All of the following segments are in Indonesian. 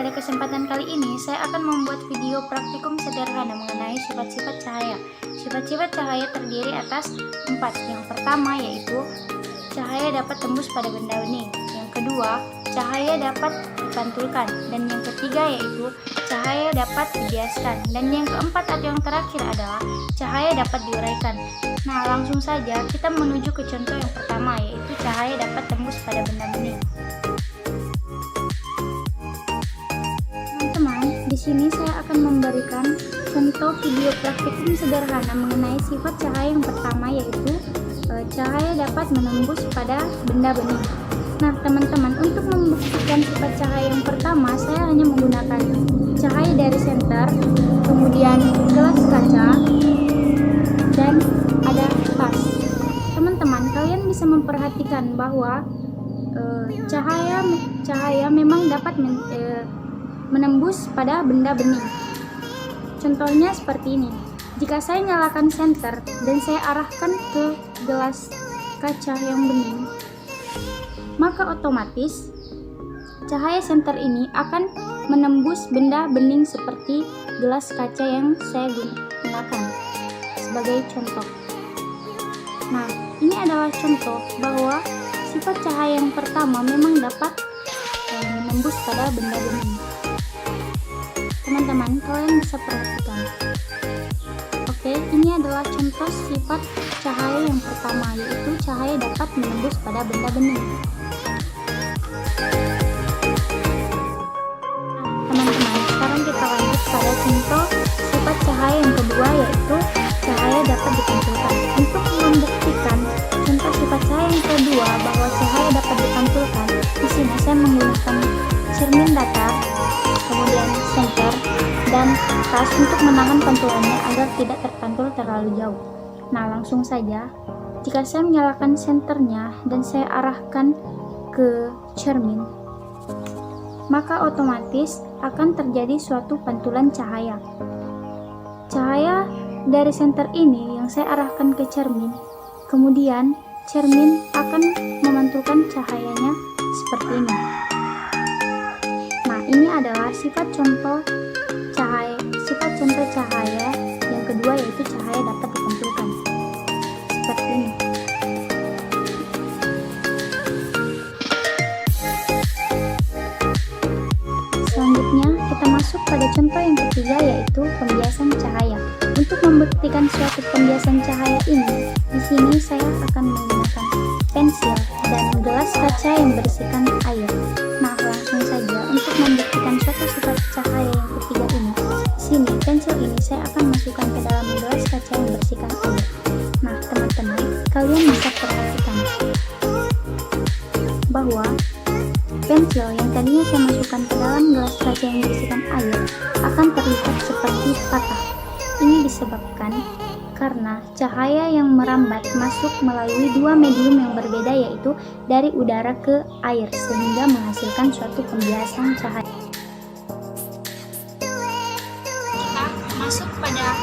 Pada kesempatan kali ini, saya akan membuat video praktikum sederhana mengenai sifat-sifat cahaya. Sifat-sifat cahaya terdiri atas 4. Yang pertama yaitu cahaya dapat tembus pada benda bening. Yang kedua, cahaya dapat dipantulkan. Dan yang ketiga yaitu cahaya dapat dibiaskan. Dan yang keempat atau yang terakhir adalah cahaya dapat diuraikan. Nah, langsung saja kita menuju ke contoh yang pertama, yaitu cahaya dapat tembus pada benda bening. Di sini saya akan memberikan contoh video praktikum sederhana mengenai sifat cahaya yang pertama, yaitu cahaya dapat menembus pada benda bening. Nah, teman-teman, untuk membuktikan sifat cahaya yang pertama, saya hanya menggunakan cahaya dari senter, kemudian gelas kaca, dan ada tas. Teman-teman, kalian bisa memperhatikan bahwa cahaya memang dapat menembus pada benda bening. Contohnya seperti ini. Jika saya nyalakan senter dan saya arahkan ke gelas kaca yang bening, maka otomatis cahaya senter ini akan menembus benda bening seperti gelas kaca yang saya gunakan sebagai contoh. Nah, ini adalah contoh bahwa sifat cahaya yang pertama memang dapat menembus pada benda bening. Teman-teman, kalian bisa perhatikan. Oke, ini adalah contoh sifat cahaya yang pertama, yaitu cahaya dapat menembus pada benda bening. Teman-teman, sekarang kita lanjut pada contoh sifat cahaya yang kedua, yaitu cahaya dapat dipantulkan. Untuk membuktikan contoh sifat cahaya yang kedua bahwa cahaya dapat dipantulkan, di sini saya menggunakan cermin datar, kemudian senter dan tas untuk menahan pantulannya agar tidak terpantul terlalu jauh. Nah, langsung saja, jika saya menyalakan senternya dan saya arahkan ke cermin, maka otomatis akan terjadi suatu pantulan cahaya. Cahaya dari senter ini yang saya arahkan ke cermin, kemudian cermin akan memantulkan cahayanya seperti ini. Ini adalah sifat contoh cahaya yang kedua, yaitu cahaya dapat dipantulkan seperti ini. Selanjutnya kita masuk pada contoh yang ketiga, yaitu pembiasan cahaya. Untuk membuktikan suatu pembiasan cahaya ini, di sini saya akan menggunakan pensil dan gelas kaca yang berisikan air. Nah, langsung saja untuk membuktikan suatu sifat cahaya yang ketiga ini, sini pensil ini saya akan masukkan ke dalam gelas kaca yang berisikan air. Nah, teman-teman, kalian bisa perhatikan bahwa pensil yang tadinya saya masukkan ke dalam gelas kaca yang berisikan air akan terlihat seperti patah. Ini disebabkan karena cahaya yang merambat masuk melalui dua medium yang berbeda, yaitu dari udara ke air, sehingga menghasilkan suatu pembiasan cahaya. Kita masuk pada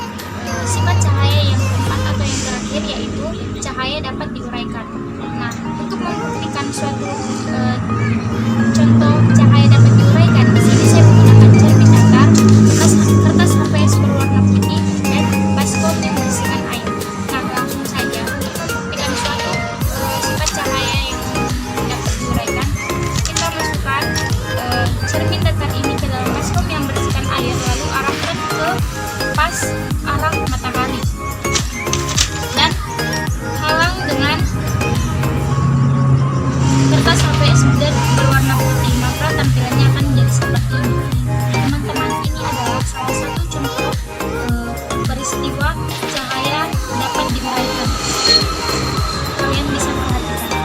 sifat cahaya yang keempat atau yang terakhir, yaitu cahaya dapat diuraikan. Nah, untuk membuktikan suatu contoh cahaya dapat diuraikan, di sini saya menggunakan cermin datar, kertas HVS berwarna putih, dan baskom yang berisikan air. Nah, langsung saja untuk membuktikan suatu sifat cahaya yang dapat diuraikan, kita masukkan cermin datar ini ke dalam baskom yang berisikan air, lalu arahkan ke pas arah matahari dan halang dengan kertas HVS berwarna putih, maka tampilannya akan menjadi seperti ini. Teman-teman, ini adalah salah satu contoh peristiwa cahaya dapat diuraikan. Kalian bisa perhatikan.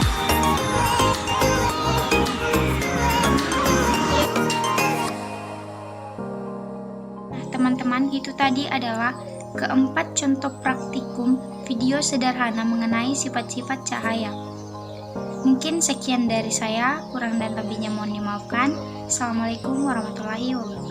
Nah, teman-teman, itu tadi adalah keempat contoh praktikum video sederhana mengenai sifat-sifat cahaya. Mungkin sekian dari saya, kurang dan lebihnya mohon dimaafkan. Assalamualaikum warahmatullahi wabarakatuh.